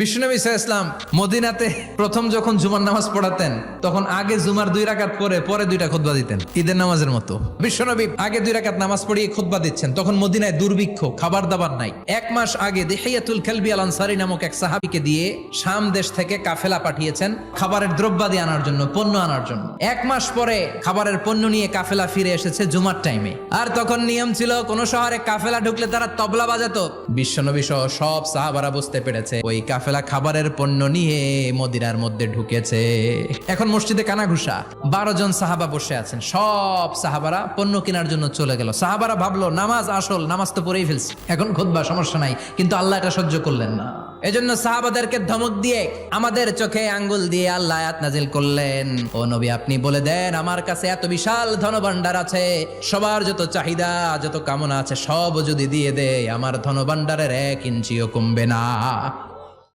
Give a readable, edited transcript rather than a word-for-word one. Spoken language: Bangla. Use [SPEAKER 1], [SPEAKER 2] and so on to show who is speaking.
[SPEAKER 1] বিশ্বনবী সাল্লাল্লাহু আলাইহি ওয়াসাল্লাম মদিনাতে প্রথম যখন জুমার নামাজ পড়াতেন তখন আগে জুমার 2 রাকাত পরে 2টা খুতবা দিতেন, ঈদের নামাজের মতো। বিশ্বনবী আগে 2 রাকাত নামাজ পড়িয়ে খুতবা দিচ্ছেন, তখন মদিনায় দুর্ভিক্ষ, খাবার দাবার নাই। 1 মাস আগে দিহিয়াতুল কালবি আল আনসারী নামক এক সাহাবীকে দিয়ে শাম দেশ থেকে কাফেলা পাঠিয়েছেন খাবারের দ্রব্যাদি আনার জন্য, পণ্য আনার জন্য। 1 মাস পরে খাবারের পণ্য নিয়ে কাফেলা ফিরে এসেছে জুমার টাইমে। আর তখন নিয়ম ছিল কোন শহরে কাফেলা ঢুকলে তারা তবলা বাজাতো। বিশ্বনবী সহ সব সাহাবারা বুঝতে পেরেছে ওই কাফেলা খাবারের পণ্য নিয়ে মদিনার মধ্যে ঢুকেছে। এখন মসজিদে কানাঘুষা, 12 জন সাহাবা বসে আছেন, সব সাহাবারা পণ্য কেনার জন্য চলে গেল। সাহাবারা ভাবলো নামাজ আসল, নামাজ তো পড়েই ফেলছি, এখন খুতবা, সমস্যা নাই। কিন্তু আল্লাহ এটা সহ্য করলেন না। এজন্য সাহাবাদেরকে ধমক দিয়ে, আমাদের চোখে আঙ্গুল দিয়ে আল্লাহ আয়াত নাজিল করলেন, ও নবী আপনি বলে দেন আমার কাছে এত বিশাল ধনভাণ্ডার আছে, সবার যত চাহিদা যত কামনা আছে সব যদি দিয়ে দেয় আমার ধনভাণ্ডারের 1 ইঞ্চিও কমবে না।